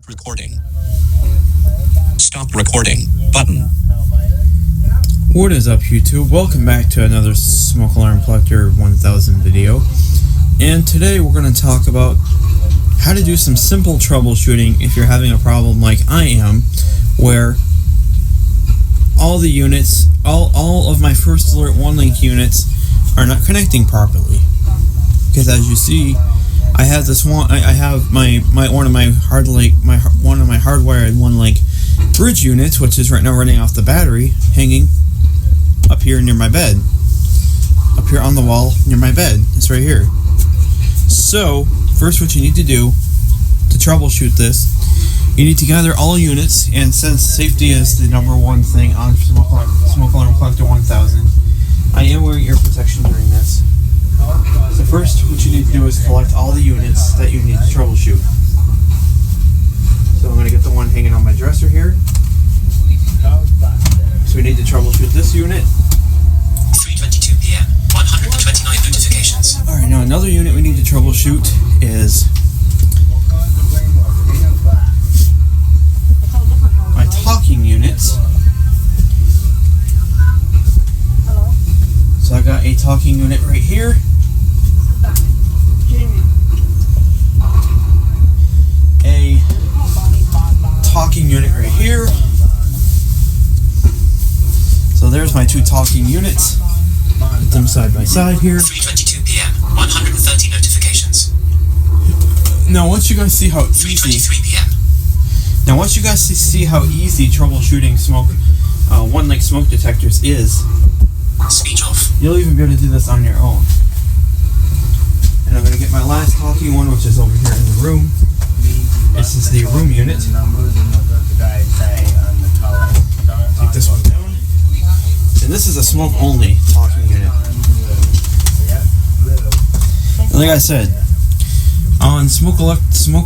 Recording. Stop recording button. What is up, YouTube? Welcome back to another Smoke Alarm Collector 1000 video. And today we're going to talk about how to do some simple troubleshooting if you're having a problem like I am, where all the units, all of my first alert one link units are not connecting properly. Because as you see, I have this one. I have my one of my hardwired one link bridge units, which is right now running off the battery, hanging up here near my bed, up here on the wall near my bed. It's right here. So first, what you need to do to troubleshoot this, you need to gather all units, and since safety is the number one thing on Smoke Alarm Collector 1000, I am wearing ear protection during this. So first, what you need to do is collect all the units that you need to troubleshoot. So I'm going to get the one hanging on my dresser here. So we need to troubleshoot this unit. 3:22 p.m. 129 notifications. Alright, now another unit we need to troubleshoot is my talking units. So I got a talking unit right here. A talking unit right here. So there's my two talking units. Put them side by side here. 3:22 p.m. 130 notifications. Now once you guys see how easy 3:23 p.m. Now once you guys see how easy troubleshooting one link smoke detectors is, Speech off. you'll even be able to do this on your own. And I'm going to get my last talking one, which is over here in the room. This is the room unit. Take this one down. And this is a smoke only talking unit. And like I said, on Smoke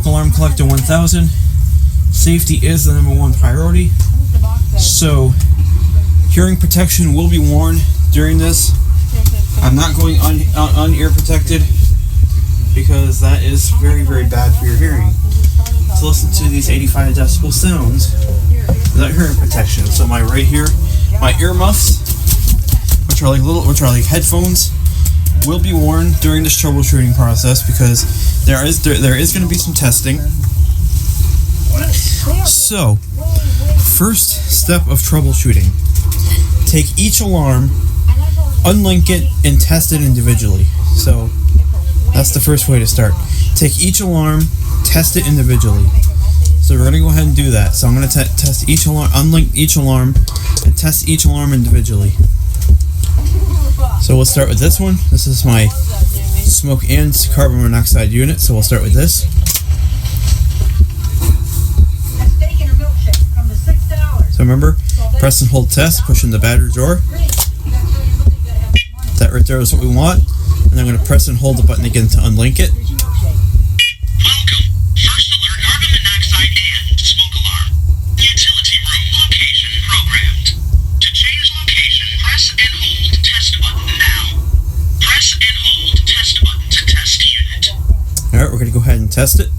Alarm Collector 1000, safety is the number one priority. So hearing protection will be worn during this. I'm not going un-ear protected because that is very, very bad for your hearing. So listen to these 85 decibel sounds without hearing protection. So my right here, my earmuffs, which are like headphones, will be worn during this troubleshooting process because there is going to be some testing. So, first step of troubleshooting: take each alarm, unlink it, and test it individually. So that's the first way to start. Take each alarm, test it individually. So we're going to go ahead and do that. So I'm going to test each alarm, unlink each alarm, and test each alarm individually. So we'll start with this one. This is my smoke and carbon monoxide unit. So we'll start with this. So remember, press and hold test, push in the battery drawer. That right there is what we want. And I'm going to press and hold the button again to unlink it. Welcome. First alert carbon monoxide and smoke alarm. Utility room location programmed. To change location, press and hold test button now. Press and hold test button to test unit. Alright, we're going to go ahead and test it.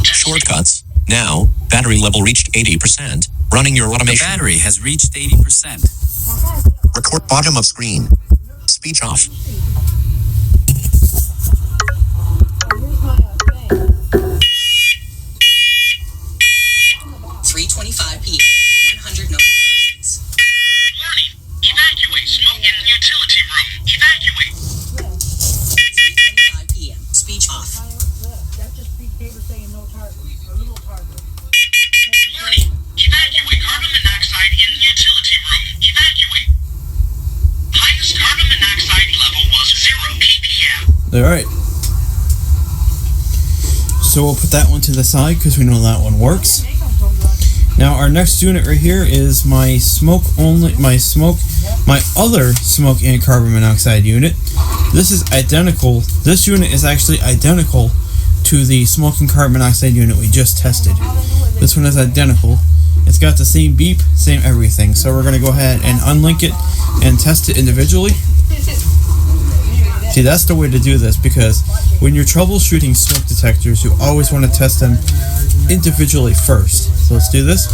Shortcuts. Now, battery level reached 80%. Running your automation. The battery has reached 80%. Record bottom of screen. Speech off. 3:25 p.m. 100 notifications. Warning. Evacuate. Smoke in utility room. Evacuate. 3:25 p.m. Speech off. Warning. Evacuate carbon monoxide in utility room. Evacuate. Highest carbon monoxide level was 0 ppm. Alright. So we'll put that one to the side because we know that one works. Now our next unit right here is my other smoke and carbon monoxide unit. This is identical. This unit is actually identical to the smoke and carbon monoxide unit we just tested. This one is identical. It's got the same beep, same everything. So we're going to go ahead and unlink it and test it individually. See, that's the way to do this, because when you're troubleshooting smoke detectors, you always want to test them individually first. So let's do this.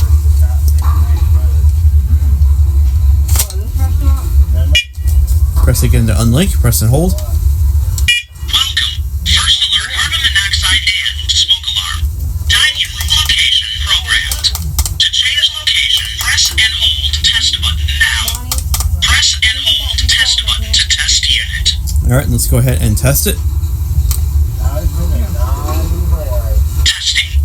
Press again to unlink, press and hold. Welcome. First alert, carbon monoxide and smoke alarm. Dining room location programmed. To change location, press and hold test button now. Press and hold test button to test unit. Alright, let's go ahead and test it. Testing.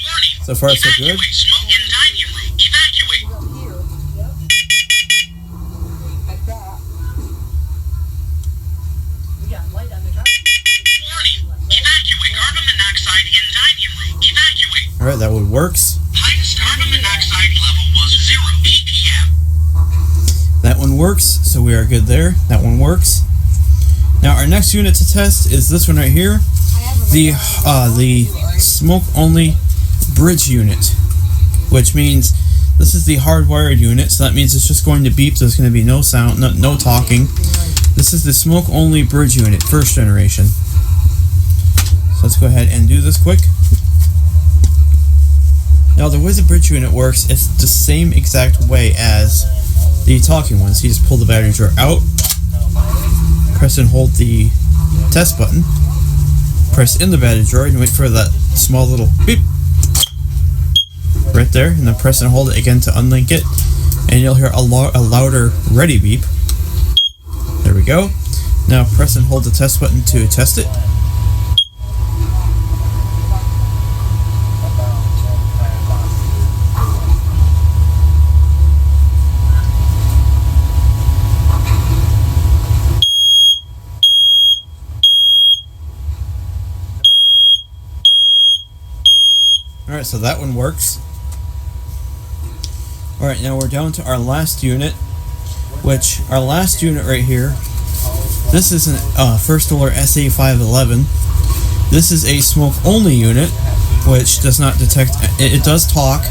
Warning. So far, so good. Evacuate smoke in dining room. Evacuate. Warning. Evacuate carbon monoxide in dining room. Evacuate. Alright, that one works. Highest carbon monoxide level was 0 ppm. That one works, so we are good there. That one works. Now our next unit to test is this one right here. The smoke only bridge unit, which means this is the hardwired unit, so that means it's just going to beep. There's going to be no sound, no talking. This is the smoke only bridge unit, first generation. So let's go ahead and do this quick. Now the way the bridge unit works, it's the same exact way as the talking ones. You just pull the battery drawer out, press and hold the test button, press in the battery drawer and wait for that small little beep right there, and then press and hold it again to unlink it, and you'll hear a louder ready beep. There we go. Now press and hold the test button to test it. Alright, so that one works. Alright, now we're down to our last unit, which our last unit right here, this is an First Alert SA511. This is a smoke only unit, which does not detect, it does talk,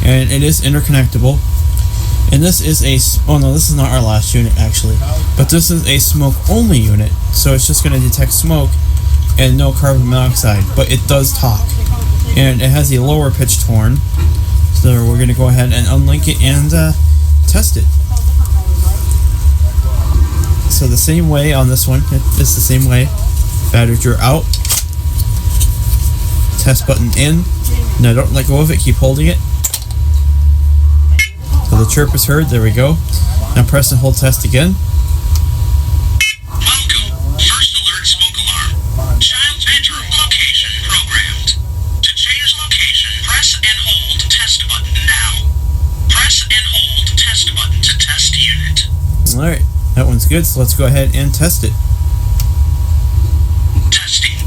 and it is interconnectable. And this is a, oh no, this is not our last unit actually, but this is a smoke only unit, so it's just going to detect smoke and no carbon monoxide, but it does talk. And it has a lower pitched horn, so we're going to go ahead and unlink it and test it. So the same way on this one, it's the same way. Battery drawer out, test button in. Now don't let go of it, keep holding it. So the chirp is heard, there we go. Now press and hold test again. Welcome. First alert smoke alarm. Child bedroom location programmed. To change location, press and hold test button now. Press and hold test button to test unit. Alright, that one's good, so let's go ahead and test it. Testing.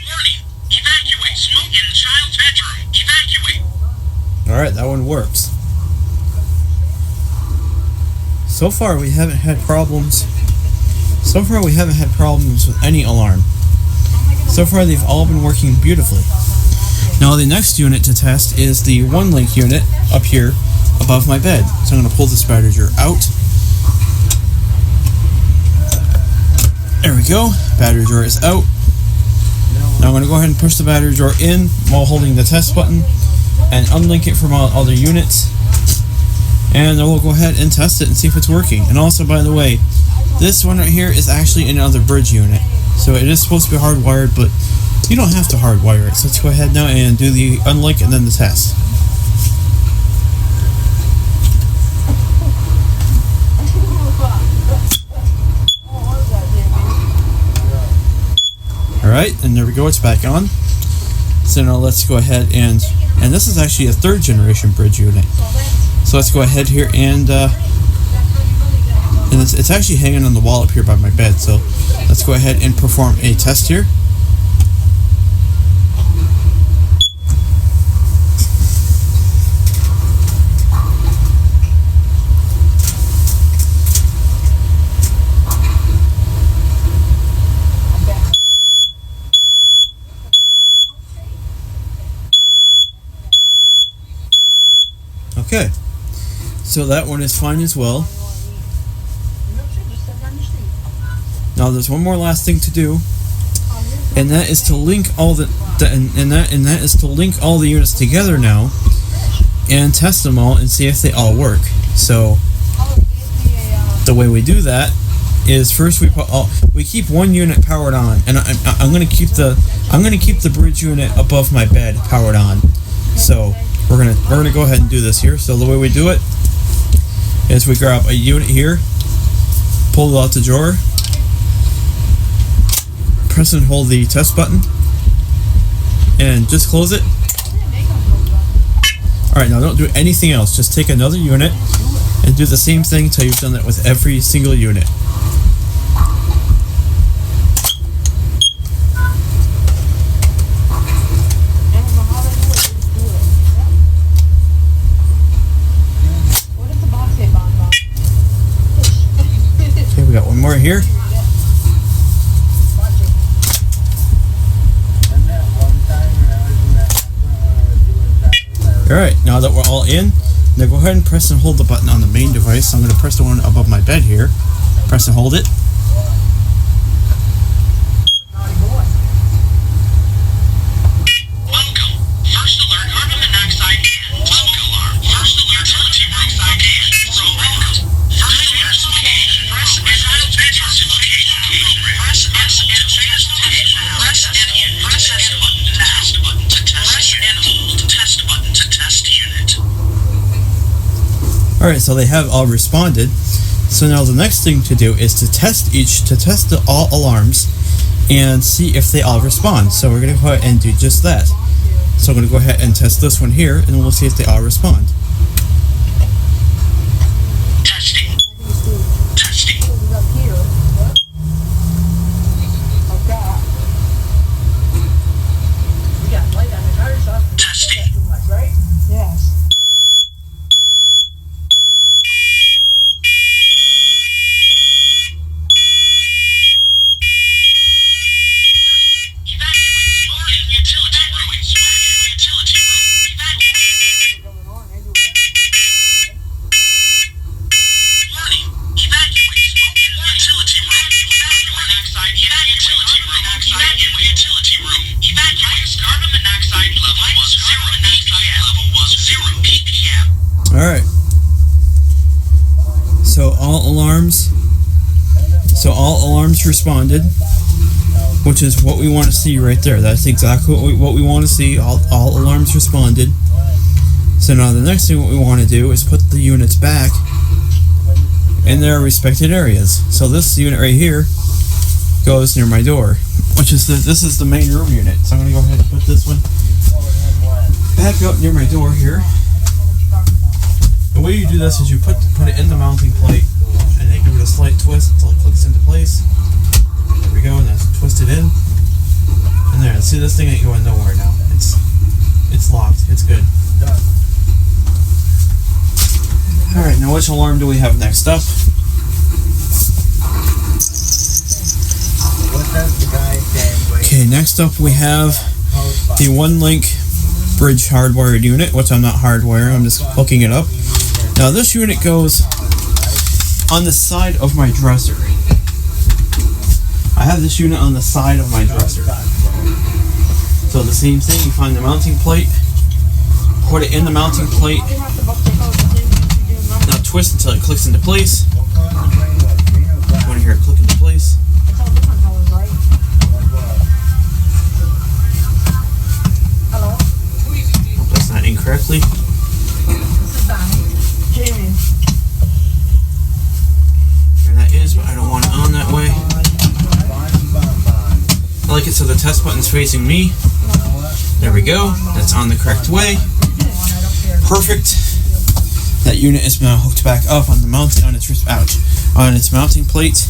Warning. Evacuate smoke in child bedroom. Evacuate. Alright, that one works. So far we haven't had problems. So far we haven't had problems with any alarm. So far they've all been working beautifully. Now the next unit to test is the one link unit up here above my bed. So I'm going to pull this battery drawer out. There we go. Battery drawer is out. Now I'm going to go ahead and push the battery drawer in while holding the test button and unlink it from all other units. And then we'll go ahead and test it and see if it's working. And also, by the way, this one right here is actually another bridge unit. So it is supposed to be hardwired, but you don't have to hardwire it. So let's go ahead now and do the unlink and then the test. Alright, and there we go, it's back on. So now let's go ahead and this is actually a 3rd generation bridge unit. So let's go ahead here and it's actually hanging on the wall up here by my bed. So let's go ahead and perform a test here. Okay, so that one is fine as well. Now there's one more last thing to do, and that is to link all the units together now, and test them all and see if they all work. So the way we do that is first we keep one unit powered on, and I'm gonna keep the bridge unit above my bed powered on. So we're gonna go ahead and do this here. So the way we do it is we grab a unit here, pull it out the drawer, press and hold the test button, and just close it. Alright, now don't do anything else. Just take another unit and do the same thing until you've done that with every single unit. We got one more here. Alright, now that we're all in, now go ahead and press and hold the button on the main device. I'm going to press the one above my bed here. Press and hold it. Welcome. First alert, carbon monoxide and smoke alarm. First alert, utility room and smoke. First alert, location. Press and hold location. Press and to change location. Press and test button to test button to test. Press and hold test button to test unit. Alright, so they have all responded. So now the next thing to do is to test all alarms and see if they all respond. So we're going to go ahead and do just that. So I'm going to go ahead and test this one here, and we'll see if they all respond. Testing. Testing. Testing. Yes. Evacuate. Warning. Utility room. Utility room. Evacuate. Warning. Evacuate. Utility room. Carbon monoxide in utility room. Evacuate. Utility room. Evacuate. Carbon monoxide level was 0 ppm. Level was 0 ppm. Alright. So all alarms responded, which is what we want to see right there. That's exactly what we want to see. All alarms responded. So now the next thing what we want to do is put the units back in their respected areas. So this unit right here goes near my door, which is this is the main room unit. So I'm going to go ahead and put this one back up near my door here. The way you do this is you put it in the mounting plate and then give it a slight twist until it clicks into place. There we go, and that's twisted in. And there, see, this thing ain't going nowhere now. It's locked. It's good. Alright, now which alarm do we have next up? Okay, next up we have the one-link bridge hardwired unit, which I'm not hardwiring, I'm just hooking it up. Now this unit goes on the side of my dresser. I have this unit on the side of my dresser. So the same thing, you find the mounting plate, put it in the mounting plate, now twist until it clicks into place. You want to hear it click into place. Hope that's not incorrectly. There that is, but I don't want it on that way. I like it so the test button's facing me. There we go. That's on the correct way. Perfect. That unit is now hooked back up on the mount on its on its mounting plate.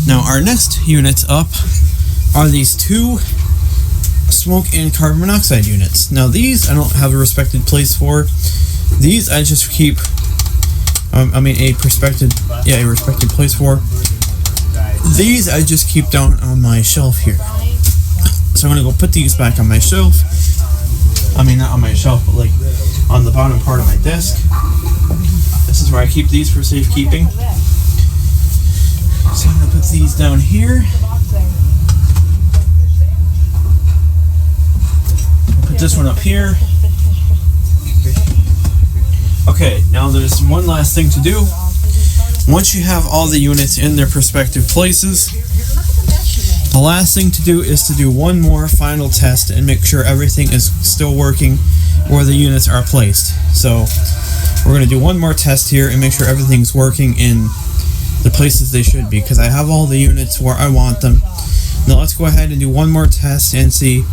Now our next units up are these two smoke and carbon monoxide units. Now these I don't have a respected place for. These I just keep a respected place for. These I just keep down on my shelf here. So I'm gonna go put these back on my shelf. I mean, not on my shelf, but like on the bottom part of my desk. This is where I keep these for safekeeping. So I'm gonna put these down here. Put this one up here. Okay, now there's one last thing to do. Once you have all the units in their respective places, the last thing to do is to do one more final test and make sure everything is still working where the units are placed. So we're going to do one more test here and make sure everything's working in the places they should be, because I have all the units where I want them. Now let's go ahead and do one more test and see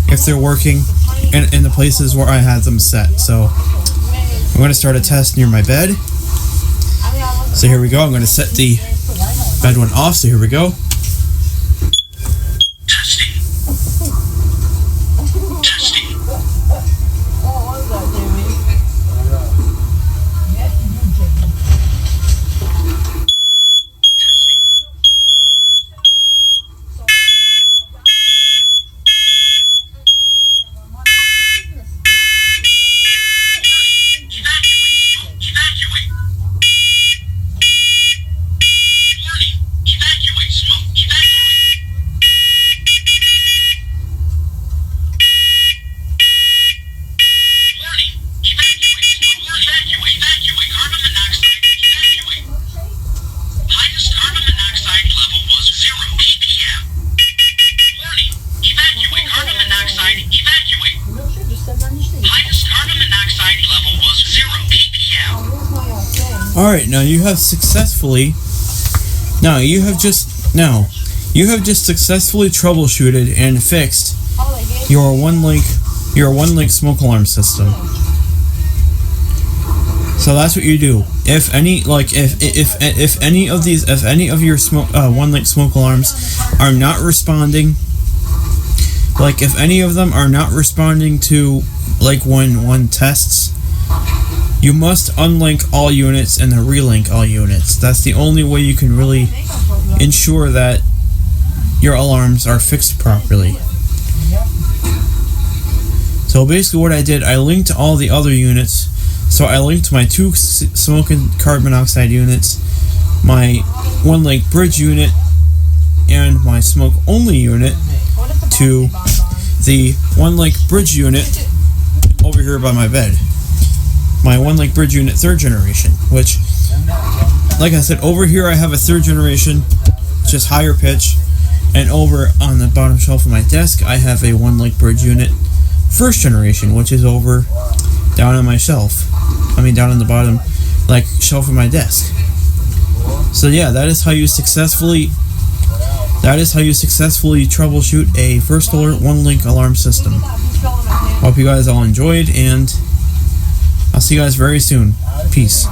if they're working in the places where I had them set. So I'm going to start a test near my bed. So here we go. I'm going to set the bed one off. So here we go. Testing. Testing. Alright, now you have successfully successfully troubleshooted and fixed your one link smoke alarm system. So that's what you do. If any of your one link smoke alarms are not responding, like if any of them are not responding to like when tests, you must unlink all units and then relink all units. That's the only way you can really ensure that your alarms are fixed properly. So basically what I did, I linked all the other units. So I linked my two smoke and carbon monoxide units, my one link bridge unit, and my smoke only unit to the one link bridge unit over here by my bed. My one link bridge unit 3rd generation, which, like I said, over here I have a 3rd generation, just higher pitch, and over on the bottom shelf of my desk I have a one link bridge unit 1st generation, which is over down on my shelf. Down on the bottom shelf of my desk. So yeah, that is how you successfully troubleshoot a First Alert one link alarm system. Hope you guys all enjoyed, and I'll see you guys very soon. Peace.